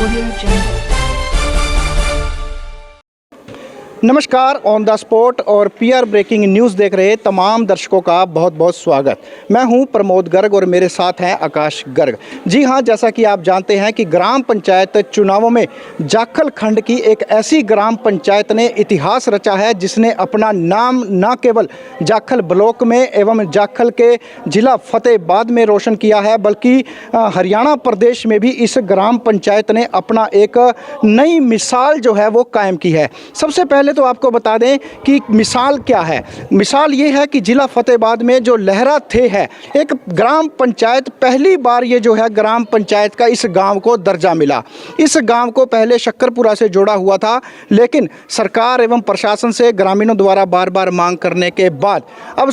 Audio Jungle. नमस्कार, on the spot और PR breaking news देख रहे तमाम दर्शकों का बहुत बहुत स्वागत। मैं हूं प्रमोद गर्ग और मेरे साथ हैं आकाश गर्ग। जी हां, जैसा कि आप जानते हैं कि ग्राम पंचायत चुनावों में जाखल खंड की एक ऐसी ग्राम पंचायत ने इतिहास रचा है जिसने अपना नाम न केवल जाखल ब्लॉक में एवं जाखल के ज़िला फतेहाबाद में रोशन किया है, बल्कि हरियाणा प्रदेश में भी इस ग्राम पंचायत ने अपना एक नई मिसाल जो है वो कायम की है। सबसे पहले तो आपको बता दें कि मिसाल क्या है। मिसाल ये है कि ज़िला फतेहाबाद में जो लहरा थे है एक ग्राम पंचायत, पहली बार ये जो है ग्राम पंचायत का इस गांव को दर्जा मिला। इस गांव को पहले शक्करपुरा से जोड़ा हुआ था, लेकिन सरकार एवं प्रशासन से ग्रामीणों द्वारा बार बार मांग करने के बाद अब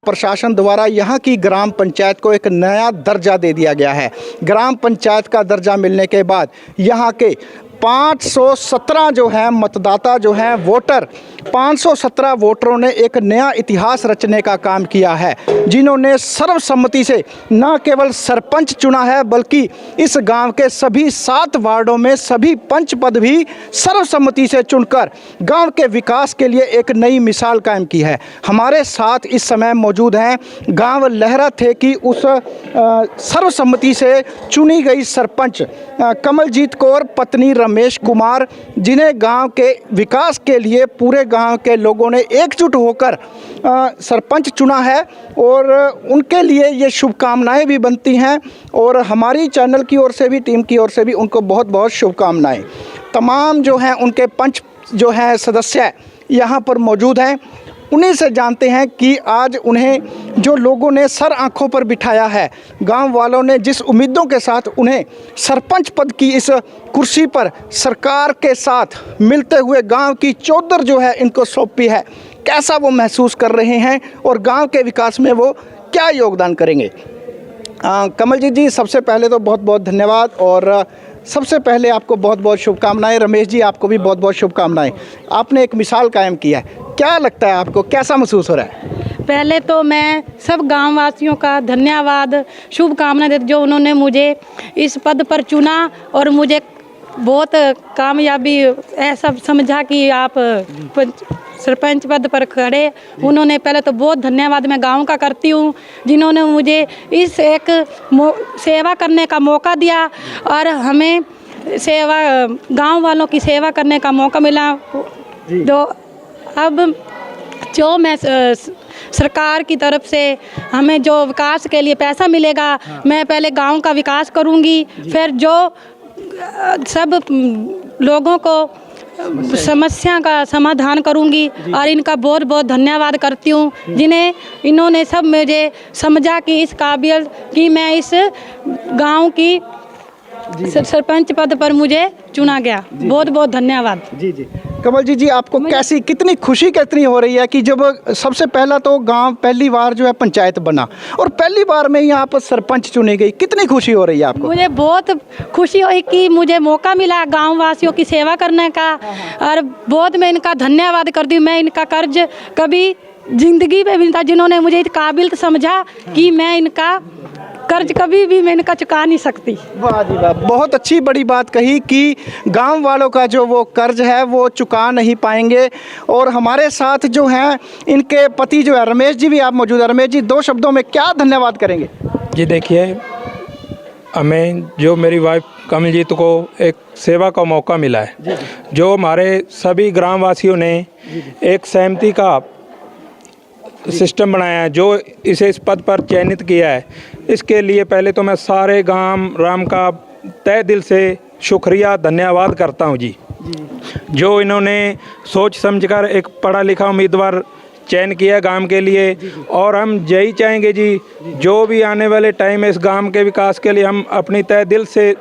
प्रशासन द्वारा यहाँ की ग्राम पंचायत को एक नया दर्जा दे दिया गया है। ग्राम पंचायत का दर्जा मिलने के बाद यहाँ के 517 जो है मतदाता जो हैं वोटर, 517 वोटरों ने एक नया इतिहास रचने का काम किया है, जिन्होंने सर्वसम्मति से न केवल सरपंच चुना है बल्कि इस गांव के सभी 7 वार्डों में सभी पंच पद भी सर्वसम्मति से चुनकर गांव के विकास के लिए एक नई मिसाल कायम की है। हमारे साथ इस समय मौजूद हैं गांव लहरा थे कि उस सर्वसम्मति से चुनी गई सरपंच कमलजीत कौर पत्नी रमेश कुमार, जिन्हें गांव के विकास के लिए पूरे गांव के लोगों ने एकजुट होकर सरपंच चुना है और उनके लिए ये शुभकामनाएं भी बनती हैं और हमारी चैनल की ओर से भी, टीम की ओर से भी उनको बहुत बहुत शुभकामनाएं। तमाम जो हैं उनके पंच जो हैं सदस्य यहाँ पर मौजूद हैं, उन्हीं से जानते हैं कि आज उन्हें जो लोगों ने सर आंखों पर बिठाया है, गांव वालों ने जिस उम्मीदों के साथ उन्हें सरपंच पद की इस कुर्सी पर सरकार के साथ मिलते हुए गांव की चौधर जो है इनको सौंपी है, कैसा वो महसूस कर रहे हैं और गांव के विकास में वो क्या योगदान करेंगे। कमलजीत जी, सबसे पहले तो बहुत बहुत धन्यवाद और सबसे पहले आपको बहुत बहुत शुभकामनाएं। रमेश जी, आपको भी बहुत बहुत शुभकामनाएं। आपने एक मिसाल कायम किया है, क्या लगता है आपको, कैसा महसूस हो रहा है? पहले तो मैं सब गांव वासियों का धन्यवाद, शुभकामनाएं देती जो उन्होंने मुझे इस पद पर चुना और मुझे बहुत कामयाबी ऐसा समझा कि आप सरपंच पद पर खड़े। उन्होंने पहले तो बहुत धन्यवाद मैं गांव का करती हूँ, जिन्होंने मुझे इस एक सेवा करने का मौका दिया और हमें सेवा गांव वालों की सेवा करने का मौका मिला। तो अब जो मैं सरकार की तरफ से हमें जो विकास के लिए पैसा मिलेगा, मैं पहले गांव का विकास करूंगी, फिर जो सब लोगों को समस्या का समाधान करूंगी और इनका बहुत बहुत धन्यवाद करती हूँ, जिन्हें इन्होंने सब मुझे समझा कि इस काबिल कि मैं इस गांव की सरपंच पद पर मुझे चुना गया। बहुत बहुत धन्यवाद। जी जी। कमलजीत जी, आपको कैसी, कितनी खुशी कितनी हो रही है कि जब सबसे पहला तो गांव पहली बार जो है पंचायत बना और पहली बार में यहाँ पर सरपंच चुनी गई, कितनी खुशी हो रही है आपको? मुझे बहुत खुशी हुई कि मुझे मौका मिला गांव वासियों की सेवा करने का और बहुत मैं इनका धन्यवाद करती हूँ। मैं इनका कर्ज कभी जिंदगी में भी था, जिन्होंने मुझे इस काबिल समझा कि मैं इनका कर्ज कभी भी मैं इनका चुका नहीं सकती। वाह जी वाह, बहुत अच्छी बड़ी बात कही कि गांव वालों का जो वो कर्ज है वो चुका नहीं पाएंगे। और हमारे साथ जो हैं इनके पति जो है रमेश जी भी आप मौजूद है। रमेश जी, 2 शब्दों में क्या धन्यवाद करेंगे? जी देखिए, हमें जो मेरी वाइफ कमलजीत को एक सेवा का मौका मिला है, जो हमारे सभी ग्रामवासियों ने एक सहमति का सिस्टम बनाया है, जो इसे इस पद पर चयनित किया है, इसके लिए पहले तो मैं सारे गांव राम का तहे दिल से शुक्रिया धन्यवाद करता हूं जी। जो इन्होंने सोच समझकर एक पढ़ा लिखा उम्मीदवार चयन किया गांव के लिए और हम यही चाहेंगे जी, जो भी आने वाले टाइम में इस गांव के विकास के लिए हम अपनी तहे दिल से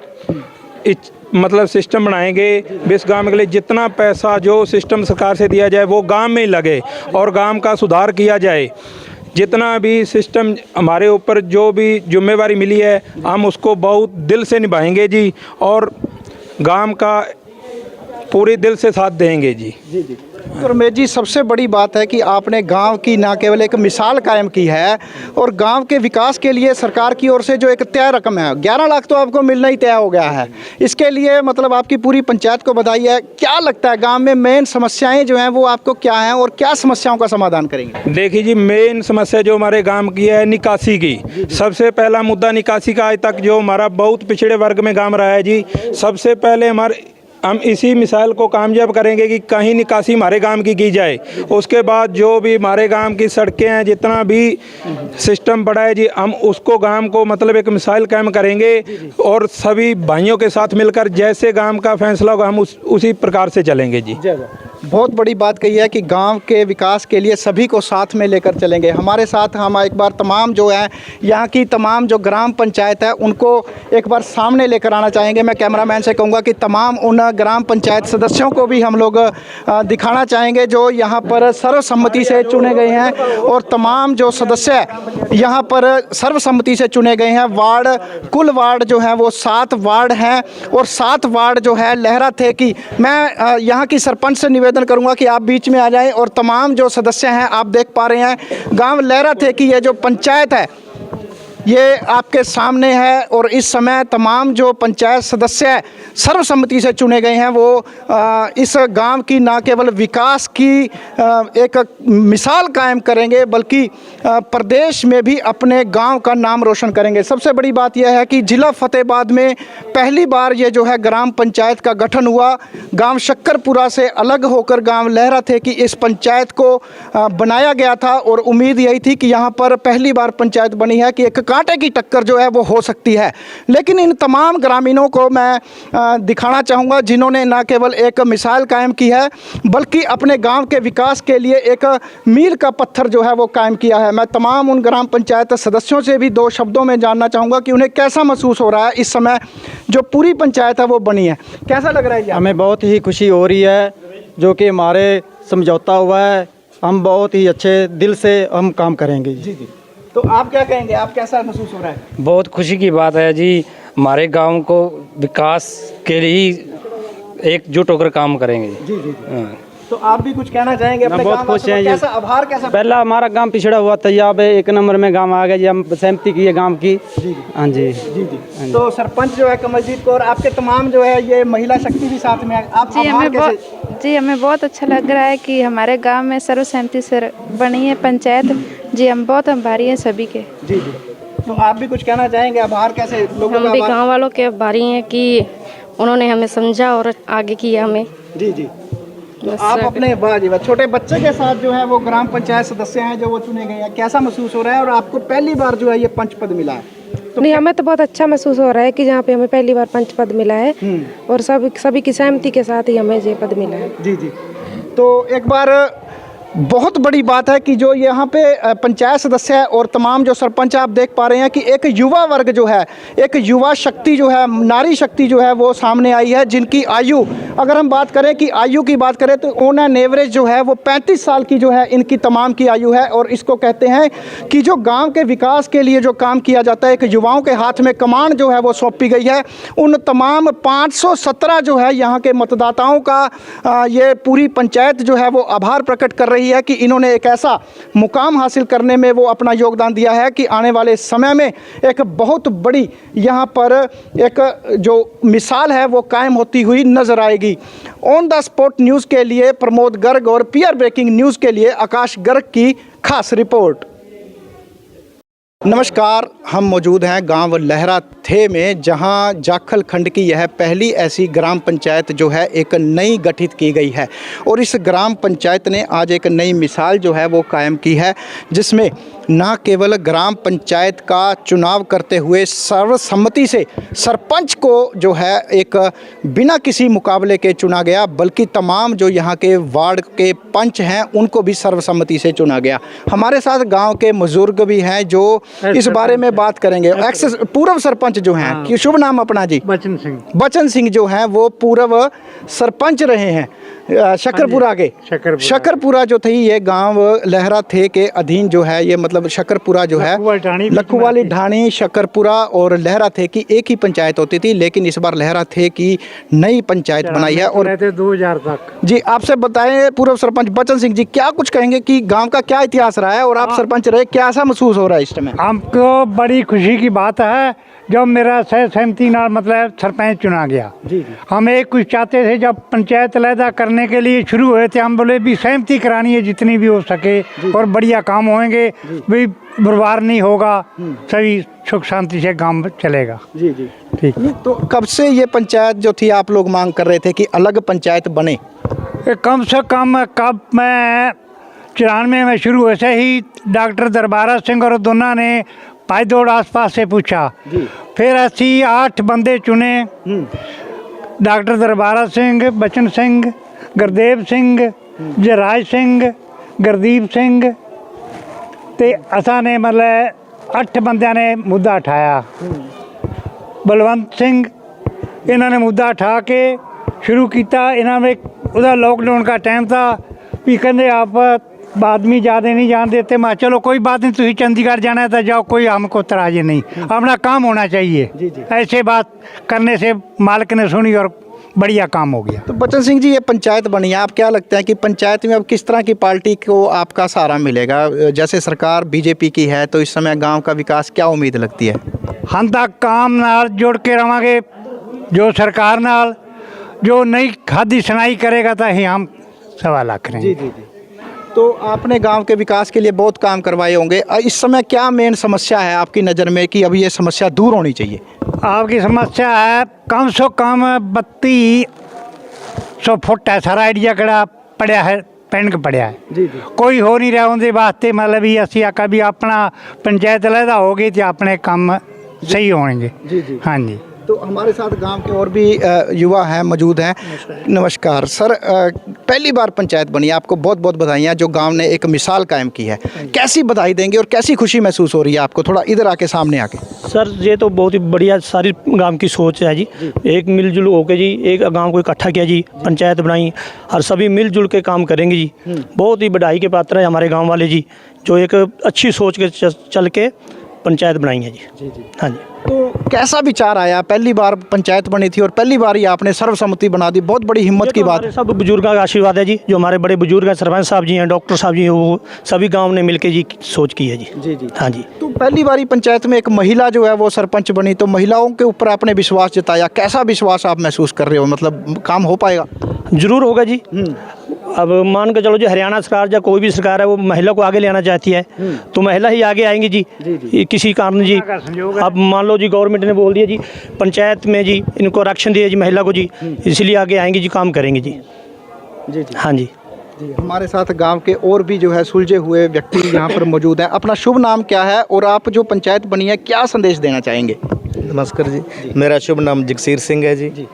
मतलब सिस्टम बनाएंगे। इस गांव के लिए जितना पैसा जो सिस्टम सरकार से दिया जाए वो गांव में ही लगे और गांव का सुधार किया जाए। जितना भी सिस्टम हमारे ऊपर जो भी जिम्मेवारी मिली है हम उसको बहुत दिल से निभाएंगे जी और गांव का पूरी दिल से साथ देंगे जी। जी जी। तो रमेश जी, सबसे बड़ी बात है कि आपने गांव की ना केवल एक मिसाल कायम की है और गांव के विकास के लिए सरकार की ओर से जो एक तय रकम है 11 लाख तो आपको मिलना ही तय हो गया है। इसके लिए मतलब आपकी पूरी पंचायत को बधाई है। क्या लगता है गांव में मेन समस्याएं जो हैं वो आपको क्या हैं और क्या समस्याओं का समाधान करेंगे? देखिए जी, मेन समस्या जो हमारे गांव की है निकासी की। सबसे पहला मुद्दा निकासी का आज तक जो हमारा बहुत पिछड़े वर्ग में गांव रहा है जी। सबसे पहले हम इसी मिसाल को कामयाब करेंगे कि कहीं निकासी हमारे गांव की जाए। उसके बाद जो भी हमारे गांव की सड़कें हैं, जितना भी सिस्टम पड़ा है जी, हम उसको गांव को मतलब एक मिसाल कायम करेंगे और सभी भाइयों के साथ मिलकर जैसे गांव का फैसला होगा हम उसी प्रकार से चलेंगे जी। बहुत बड़ी बात कही है कि गांव के विकास के लिए सभी को साथ में लेकर चलेंगे। हमारे साथ हम एक बार तमाम जो है यहाँ की तमाम जो ग्राम पंचायत है उनको एक बार सामने लेकर आना चाहेंगे। मैं कैमरामैन से कहूँगा कि तमाम उन ग्राम पंचायत सदस्यों को भी हम लोग दिखाना चाहेंगे जो यहाँ पर सर्वसम्मति से चुने गए हैं। और तमाम जो सदस्य यहाँ पर सर्वसम्मति से चुने गए हैं। वार्ड, कुल वार्ड जो है वो 7 वार्ड हैं और 7 वार्ड जो है लहरा थे कि मैं यहाँ की सरपंच से निवेदन करूंगा कि आप बीच में आ जाएं। और तमाम जो सदस्य हैं आप देख पा रहे हैं, गांव लहरा थे कि ये जो पंचायत है ये आपके सामने है और इस समय तमाम जो पंचायत सदस्य सर्वसम्मति से चुने गए हैं वो इस गांव की ना केवल विकास की एक मिसाल कायम करेंगे बल्कि प्रदेश में भी अपने गांव का नाम रोशन करेंगे। सबसे बड़ी बात यह है कि ज़िला फतेहाबाद में पहली बार ये जो है ग्राम पंचायत का गठन हुआ। गांव शक्करपुरा से अलग होकर गांव लहरा थे कि इस पंचायत को बनाया गया था और उम्मीद यही थी कि यहाँ पर पहली बार पंचायत बनी है कि एक कांटे की टक्कर जो है वो हो सकती है। लेकिन इन तमाम ग्रामीणों को मैं दिखाना चाहूँगा जिन्होंने न केवल एक मिसाल कायम की है बल्कि अपने गांव के विकास के लिए एक मील का पत्थर जो है वो कायम किया है। मैं तमाम उन ग्राम पंचायत सदस्यों से भी 2 शब्दों में जानना चाहूँगा कि उन्हें कैसा महसूस हो रहा है इस समय जो पूरी पंचायत है वो बनी है। कैसा लग रहा है जी? हमें बहुत ही खुशी हो रही है जो कि हमारे समझौता हुआ है। हम बहुत ही अच्छे दिल से हम काम करेंगे। जी जी। तो आप क्या कहेंगे, आप कैसा महसूस हो रहा है? बहुत खुशी की बात है जी। हमारे गांव को विकास के लिए एकजुट होकर काम करेंगे। जी जी जी। तो आप भी कुछ कहना चाहेंगे अपने बहुत गांव खुश वासियों हैं को? ये। कैसा आभार कैसा? पहला हमारा गांव पिछड़ा हुआ था, अब 1 नंबर में गांव आ गया जी। हम सहमति की है गांव की। जी हाँ जी जी जी। तो सरपंच जो है कमलजीत कौर, आपके तमाम जो है ये महिला शक्ति भी साथ में है। आप जी आभार हमें कैसे? हमें बहुत अच्छा लग रहा है कि हमारे गांव में सर्वसहमति से बनी है पंचायत। जी हम बहुत आभारी हैं सभी के। जी जी। तो आप भी कुछ कहना चाहेंगे? आभार कैसे? लोगों का हम भी आभार? गांव वालों के आभारी हैं कि उन्होंने हमें समझा और आगे किया हमें। जी जी। तो आप अपने छोटे बच्चे के साथ जो है वो ग्राम पंचायत सदस्य हैं जो वो चुने गए हैं, कैसा महसूस हो रहा है? और आपको पहली बार जो है ये पंच पद मिला है तो नहीं, हमें तो बहुत अच्छा महसूस हो रहा है कि जहाँ पे हमें पहली बार पंच पद मिला है और सभी की सहमति के साथ ही हमें ये पद मिला है। जी जी। तो एक बार बहुत बड़ी बात है कि जो यहाँ पे पंचायत सदस्य है और तमाम जो सरपंच आप देख पा रहे हैं कि एक युवा वर्ग जो है, एक युवा शक्ति जो है, नारी शक्ति जो है वो सामने आई है जिनकी आयु, अगर हम बात करें कि आयु की बात करें तो ऑन एन एवरेज जो है वो 35 साल की जो है इनकी तमाम की आयु है। और इसको कहते हैं कि जो गांव के विकास के लिए जो काम किया जाता है, एक युवाओं के हाथ में कमान जो है वो सौंपी गई है। उन तमाम 517 जो है यहाँ के मतदाताओं का ये पूरी पंचायत जो है वो आभार प्रकट कर रही है कि इन्होंने एक ऐसा मुकाम हासिल करने में वो अपना योगदान दिया है कि आने वाले समय में एक बहुत बड़ी यहाँ पर एक जो मिसाल है वो कायम होती हुई नजर आएगी। ऑन द स्पॉट न्यूज़ के लिए प्रमोद गर्ग और पीआर ब्रेकिंग न्यूज़ के लिए आकाश गर्ग की खास रिपोर्ट। नमस्कार, हम मौजूद हैं गांव लहरा थे में जहां जाखल खंड की यह पहली ऐसी ग्राम पंचायत जो है एक नई गठित की गई है। और इस ग्राम पंचायत ने आज एक नई मिसाल जो है वो कायम की है जिसमें ना केवल ग्राम पंचायत का चुनाव करते हुए सर्वसम्मति से सरपंच को जो है एक बिना किसी मुकाबले के चुना गया बल्कि तमाम जो यहाँ के वार्ड के पंच हैं उनको भी सर्वसम्मति से चुना गया। हमारे साथ गांव के बुजुर्ग भी हैं जो इस बारे में बात करेंगे। पूर्व सरपंच जो हैं कि शुभ नाम अपना जी? बचन सिंह। बचन सिंह जो हैं वो पूर्व सरपंच रहे हैं। शक्करपुरा के शक्करपुरा जो थी ये गांव लहरा थे के अधीन जो है ये मतलब शक्करपुरा जो है लखुवाली ढाणी शक्करपुरा और लहरा थे की एक ही पंचायत होती थी, लेकिन इस बार लहरा थे की नई पंचायत बनाई है। और 2000 तक जी आपसे बताएं पूर्व सरपंच बचन सिंह जी, क्या कुछ कहेंगे कि गांव का क्या इतिहास रहा है और आप सरपंच रहे, क्या ऐसा महसूस हो रहा है इस समय? हमको बड़ी खुशी की बात है जब मेरा सहमति ना मतलब सरपंच चुना गया। हम एक कुछ चाहते थे, जब पंचायत अलहदा करने के लिए शुरू हुए थे हम बोले भी सहमति करानी है जितनी भी हो सके और बढ़िया काम होंगे, भी बुरवार नहीं होगा, सभी सुख शांति से काम चलेगा। जी जी ठीक। तो कब से ये पंचायत जो थी आप लोग मांग कर रहे थे कि अलग पंचायत बने? कम से कम कब मैं 94 में शुरू हुए से ही डॉक्टर दरबारा सिंह और दोनों ने पाई दौड़ आसपास से पूछा, फिर 8 बंदे चुने, डॉक्टर दरबारा सिंह, बचन सिंह, गुरदेव सिंह, जयराज सिंह, गुरदीप सिंह ते असा ने मतलब 8 बंदियां ने मुद्दा उठाया। बलवंत सिंह इन्होंने मुद्दा उठा के शुरू किया। इन्होंने उधर लॉकडाउन का टाइम था, भी कहते आप आदमी ज़्यादा नहीं जान देते। मैं चलो कोई बात नहीं, तुम चंडीगढ़ जाना है तो जाओ, कोई हमको तराजे नहीं, अपना काम होना चाहिए। ऐसे बात करने से मालिक ने सुनी और बढ़िया काम हो गया। तो बचन सिंह जी ये पंचायत बनी है, आप क्या लगता है कि पंचायत में अब किस तरह की पार्टी को आपका सहारा मिलेगा? जैसे सरकार बीजेपी की है तो इस समय गांव का विकास क्या उम्मीद लगती है? हम तक काम नाल जुड़ के रवांगे, जो सरकार नाल जो नई खादी सुनाई करेगा तो ही हम 1.25 लाख करेंगे। जी। तो आपने गांव के विकास के लिए बहुत काम करवाए होंगे, इस समय क्या मेन समस्या है आपकी नज़र में कि अभी ये समस्या दूर होनी चाहिए? आपकी समस्या है कम से कम 3200 फुट है सारा एरिया कड़ा पड़ा है, पेंड पड़ा है। जी। कोई हो नहीं रहा उनके वास्ते, मतलब भी असी आका भी अपना पंचायत अलहदा हो गई तो अपने काम सही होंगे। जी। हाँ जी। तो हमारे साथ गांव के और भी युवा हैं मौजूद हैं। नमस्कार सर, पहली बार पंचायत बनी है, आपको बहुत बहुत बधाइयाँ जो गांव ने एक मिसाल कायम की है। कैसी बधाई देंगे और कैसी खुशी महसूस हो रही है आपको? थोड़ा इधर आके सामने आके। सर ये तो बहुत ही बढ़िया सारी गांव की सोच है जी। एक मिलजुल होकर जी एक गांव को इकट्ठा किया जी, पंचायत बनाई और सभी मिलजुल के काम करेंगे जी। बहुत ही बधाई के पात्र है हमारे गाँव वाले जी, जो एक अच्छी सोच के चल के पंचायत बनाई है जी। हाँ जी। तो कैसा विचार आया? पहली बार पंचायत बनी थी और पहली बार ही आपने सर्वसम्मति बना दी, बहुत बड़ी हिम्मत की बात है। सब बुजुर्गों का आशीर्वाद है जी, जो हमारे बड़े बुजुर्ग हैं, सरपंच साहब जी हैं, डॉक्टर साहब जी हैं, वो सभी गांव ने मिलकर जी सोच की है जी। जी। हाँ जी। तो पहली बार ही पंचायत में एक महिला जो है वो सरपंच बनी, तो महिलाओं के ऊपर आपने विश्वास जताया, कैसा विश्वास आप महसूस कर रहे हो? मतलब काम हो पाएगा? जरूर होगा जी। अब मान के चलो जो हरियाणा सरकार या कोई भी सरकार है वो महिला को आगे ले आना चाहती है तो महिला ही आगे आएंगी जी। किसी कारण जी अब मान लो जी गवर्नमेंट ने बोल दिया जी पंचायत में जी इनको आरक्षण दिया जी महिला को जी, इसलिए आगे आएंगी जी, काम करेंगे जी। हाँ जी। हमारे साथ गांव के और भी जो है सुलझे हुए व्यक्ति यहाँ पर मौजूद हैं। अपना शुभ नाम क्या है और आप जो पंचायत बनी है क्या संदेश देना चाहेंगे? नमस्कार जी, मेरा शुभ नाम जगसीर सिंह है जी।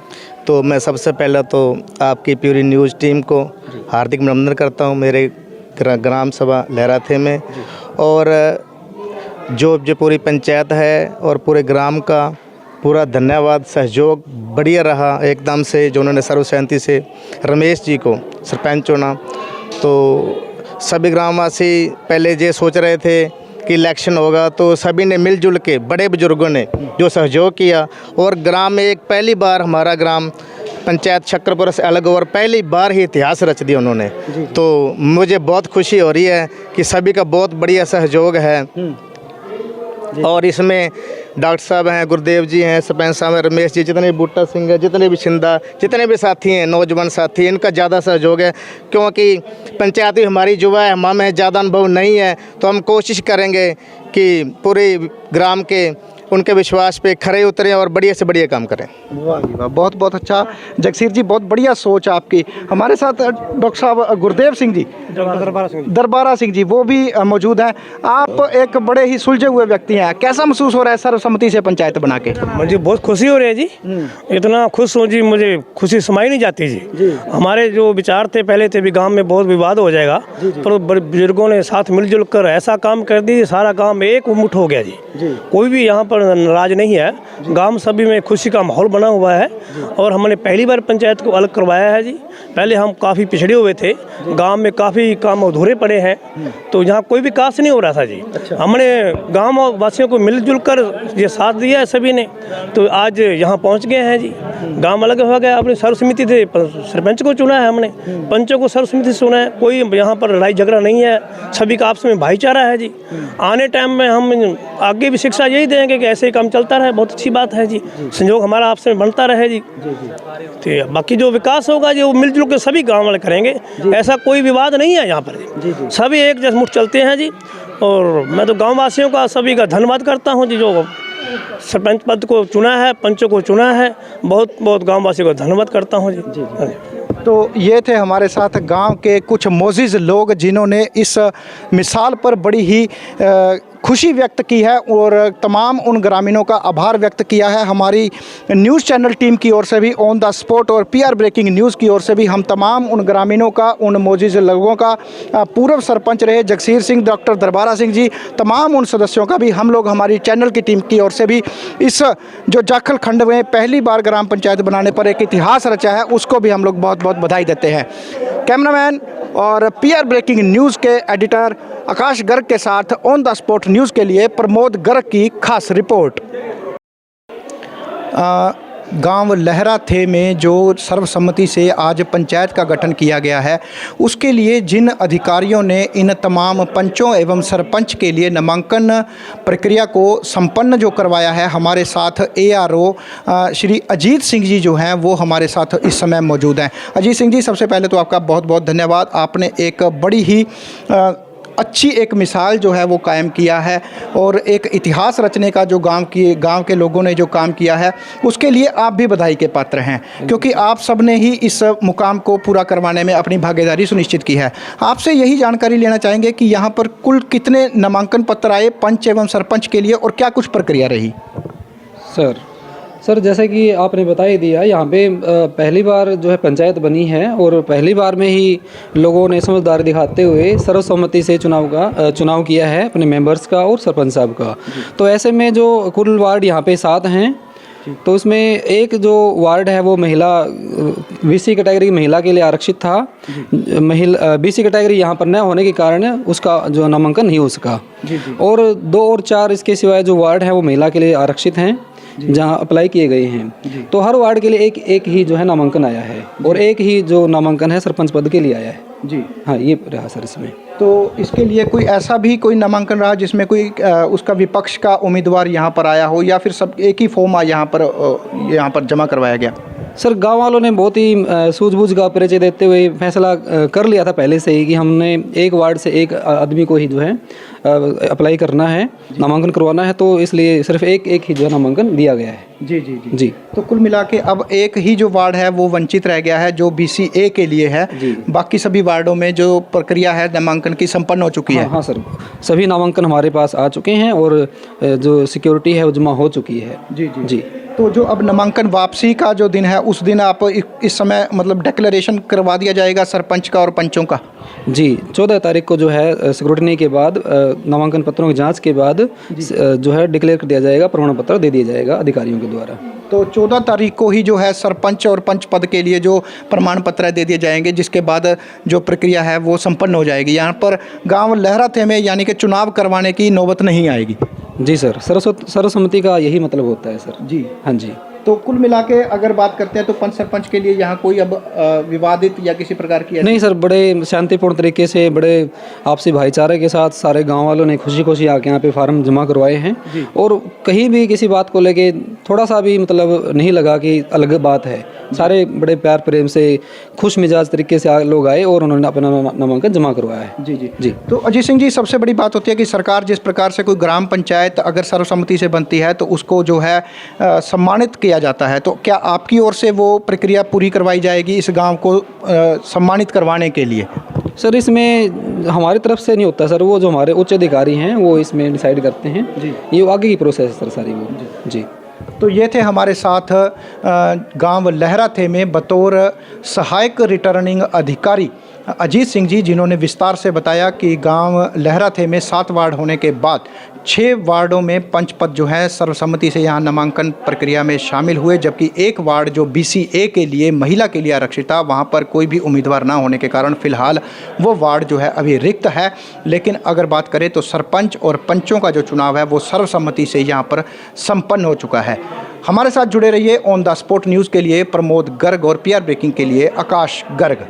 तो मैं सबसे पहला तो आपकी पूरी न्यूज़ टीम को हार्दिक अभिनंदन करता हूँ मेरे ग्राम सभा लहराथे में, और जो पूरी पंचायत है और पूरे ग्राम का पूरा धन्यवाद, सहयोग बढ़िया रहा एकदम से, जो उन्होंने सर्वसहमति से रमेश जी को सरपंच चुना। तो सभी ग्रामवासी पहले ये सोच रहे थे कि इलेक्शन होगा तो सभी ने मिलजुल के, बड़े बुजुर्गों ने जो सहयोग किया, और ग्राम में एक पहली बार हमारा ग्राम पंचायत शक्करपुरा से अलग और पहली बार ही इतिहास रच दिया उन्होंने। तो मुझे बहुत खुशी हो रही है कि सभी का बहुत बढ़िया सहयोग है, और इसमें डॉक्टर साहब हैं, गुरदेव जी हैं, सरपंच साहब हैं, रमेश जी, जितने भी बूटा सिंह है, जितने भी शिंदा, जितने भी साथी हैं, नौजवान साथी, इनका ज़्यादा सहयोग है, क्योंकि पंचायत भी हमारी युवा है, हमें ज़्यादा अनुभव नहीं है। तो हम कोशिश करेंगे कि पूरे ग्राम के उनके विश्वास पे खरे उतरें और बढ़िया से बढ़िया काम करें। वाह जी वाह, बहुत बहुत अच्छा जगसीर जी, बहुत बढ़िया सोच आपकी। हमारे साथ डॉक्टर साहब गुरदेव सिंह जी, दरबारा सिंह जी, वो भी मौजूद हैं। आप एक बड़े ही सुलझे हुए व्यक्ति हैं, कैसा महसूस हो रहा है सर्वसम्मति से पंचायत बना के? मुझे बहुत खुशी हो रही है जी, इतना खुश हूँ जी, मुझे खुशी समाई नहीं जाती जी। हमारे जो विचार थे पहले थे भी गांव में बहुत विवाद हो जाएगा, पर बुजुर्गों ने साथ मिलजुल कर ऐसा काम कर दी, सारा काम एक मुठ हो गया जी। कोई भी यहाँ पर पर नाराज नहीं है। गांव सभी में खुशी का माहौल बना हुआ है और हमने पहली बार पंचायत को अलग करवाया है जी। पहले हम काफ़ी पिछड़े हुए थे, गांव में काफ़ी काम अधूरे पड़े हैं, तो यहाँ कोई विकास नहीं हो रहा था जी। हमने गांव वासियों को मिलजुल कर ये साथ दिया है सभी ने, तो आज यहाँ पहुँच गए हैं जी। गांव अलग हो गया, अपनी सर्वसमिति से सरपंच को चुना है हमने, पंचों को सर्वसमिति से चुना है। कोई यहाँ पर लड़ाई झगड़ा नहीं है, सभी का आपस में भाईचारा है जी। आने टाइम में हम आगे भी शिक्षा यही देंगे कि ऐसे ही काम चलता रहे, बहुत अच्छी बात है जी। संयोग हमारा आपस में बनता रहे जी। तो बाकी जो विकास होगा जी वो मिलजुल के सभी गांव वाले करेंगे, ऐसा कोई विवाद नहीं है यहाँ पर। सभी एक जैसे मुठ चलते हैं जी। और मैं तो गाँव वासियों का सभी का धन्यवाद करता हूँ जी, जो सरपंच पद को चुना है, पंचों को चुना है। बहुत बहुत गाँव वासियों को धन्यवाद करता हूँ जी। तो ये थे हमारे साथ गांव के कुछ मोजिज़ लोग जिन्होंने इस मिसाल पर बड़ी ही खुशी व्यक्त की है और तमाम उन ग्रामीणों का आभार व्यक्त किया है। हमारी न्यूज़ चैनल टीम की ओर से भी, ऑन द स्पॉट और PR ब्रेकिंग न्यूज़ की ओर से भी हम तमाम उन ग्रामीणों का, उन मोजिज़ लोगों का, पूर्व सरपंच रहे जगसीर सिंह, डॉक्टर दरबारा सिंह जी, तमाम उन सदस्यों का भी हम लोग हमारी चैनल की टीम की ओर से भी इस जो जाखल खंड में पहली बार ग्राम पंचायत बनाने पर एक इतिहास रचा है, उसको भी हम लोग बहुत बहुत बधाई देते हैं। कैमरामैन और PR ब्रेकिंग न्यूज़ के एडिटर आकाश गर्ग के साथ ऑन द स्पॉट न्यूज़ के लिए प्रमोद गर्ग की खास रिपोर्ट। गांव लहरा थे में जो सर्वसम्मति से आज पंचायत का गठन किया गया है, उसके लिए जिन अधिकारियों ने इन तमाम पंचों एवं सरपंच के लिए नामांकन प्रक्रिया को संपन्न जो करवाया है, हमारे साथ ARO श्री अजीत सिंह जी जो हैं वो हमारे साथ इस समय मौजूद हैं। अजीत सिंह जी, सबसे पहले तो आपका बहुत बहुत धन्यवाद। आपने एक बड़ी ही अच्छी एक मिसाल जो है वो कायम किया है और एक इतिहास रचने का जो गांव के लोगों ने जो काम किया है, उसके लिए आप भी बधाई के पात्र हैं, क्योंकि आप सब ने ही इस मुकाम को पूरा करवाने में अपनी भागीदारी सुनिश्चित की है। आपसे यही जानकारी लेना चाहेंगे कि यहाँ पर कुल कितने नामांकन पत्र आए पंच एवं सरपंच के लिए और क्या कुछ प्रक्रिया रही? सर जैसे कि आपने बता ही दिया, यहाँ पे पहली बार जो है पंचायत बनी है और पहली बार में ही लोगों ने समझदारी दिखाते हुए सर्वसम्मति से चुनाव किया है अपने मेंबर्स का और सरपंच साहब का। तो ऐसे में जो कुल वार्ड यहाँ पे 7 हैं, तो उसमें एक जो वार्ड है वो महिला BC कैटेगरी महिला के लिए आरक्षित था। महिला BC कैटेगरी यहाँ पर न होने के कारण उसका जो नामांकन नहीं हो सका। और 2 और 4 इसके सिवाय जो वार्ड है वो महिला के लिए आरक्षित हैं, जहाँ अप्लाई किए गए हैं। तो हर वार्ड के लिए एक ही जो है नामांकन आया है और एक ही जो नामांकन है सरपंच पद के लिए आया है जी। हाँ, ये रहा सर इसमें। तो इसके लिए कोई ऐसा भी कोई नामांकन रहा जिसमें कोई उसका विपक्ष का उम्मीदवार यहाँ पर आया हो, या फिर सब एक ही फॉर्म यहाँ पर जमा करवाया गया? सर गांव वालों ने बहुत ही सूझबूझ का परिचय देते हुए फैसला कर लिया था पहले से ही कि हमने एक वार्ड से एक आदमी को ही जो है अप्लाई करना है, नामांकन करवाना है, तो इसलिए सिर्फ एक ही जो है नामांकन दिया गया है। जी। तो कुल मिला के अब एक ही जो वार्ड है वो वंचित रह गया है, जो BC A के लिए है। बाकी सभी वार्डों में जो प्रक्रिया है नामांकन की संपन्न हो चुकी है। हाँ सर, सभी नामांकन हमारे पास आ चुके हैं और जो सिक्योरिटी है वो जमा हो चुकी है। जी। तो जो अब नामांकन वापसी का जो दिन है, उस दिन आप इस समय मतलब डिक्लेरेशन करवा दिया जाएगा सरपंच का और पंचों का? जी, 14 तारीख को जो है स्क्रूटनी के बाद, नामांकन पत्रों की जांच के बाद जो है डिक्लेयर कर दिया जाएगा, प्रमाण पत्र दे दिया जाएगा अधिकारियों के द्वारा। तो 14 तारीख को ही जो है सरपंच और पंच पद के लिए जो प्रमाण पत्र दे दिए जाएंगे, जिसके बाद जो प्रक्रिया है वो संपन्न हो जाएगी। यहाँ पर गांव लहरा थे में यानी कि चुनाव करवाने की नौबत नहीं आएगी। जी सर, सर्वसम्मति का यही मतलब होता है सर। जी हाँ जी। तो कुल मिला के अगर बात करते हैं तो पंच सरपंच के लिए यहाँ कोई अब विवादित या किसी प्रकार की नहीं सर, बड़े शांतिपूर्ण तरीके से, बड़े आपसी भाईचारे के साथ सारे गांव वालों ने खुशी आके यहाँ पे फार्म जमा करवाए हैं और कहीं भी किसी बात को लेके थोड़ा सा भी मतलब नहीं लगा कि अलग बात है। सारे बड़े प्यार प्रेम से खुश मिजाज तरीके से लोग आए और उन्होंने अपना नामांकन जमा करवाया है। जी। तो अजीत सिंह जी, सबसे बड़ी बात होती है कि सरकार जिस प्रकार से कोई ग्राम पंचायत अगर सर्वसम्मति से बनती है तो उसको जो है सम्मानित किया जाता है, तो क्या आपकी ओर से वो प्रक्रिया पूरी करवाई जाएगी इस गांव को सम्मानित करवाने के लिए? सर इसमें हमारी तरफ से नहीं होता सर, वो जो हमारे उच्च अधिकारी हैं वो इसमें डिसाइड करते हैं। ये आगे की प्रोसेस है सर सारी वो। जी। तो ये थे हमारे साथ गांव लहरा थे में बतौर सहायक रिटर्निंग अधिकारी अजीत सिंह जी, जिन्होंने विस्तार से बताया कि गांव लहरा थे में 7 वार्ड होने के बाद 6 वार्डों में पंच पद जो है सर्वसम्मति से यहाँ नामांकन प्रक्रिया में शामिल हुए, जबकि एक वार्ड जो BC-A के लिए महिला के लिए आरक्षित था, वहाँ पर कोई भी उम्मीदवार ना होने के कारण फिलहाल वो वार्ड जो है अभी रिक्त है। लेकिन अगर बात करें तो सरपंच और पंचों का जो चुनाव है वो सर्वसम्मति से यहाँ पर संपन्न हो चुका है। हमारे साथ जुड़े रहिए ऑन द स्पॉट न्यूज़ के लिए प्रमोद गर्ग और PR ब्रेकिंग के लिए आकाश गर्ग।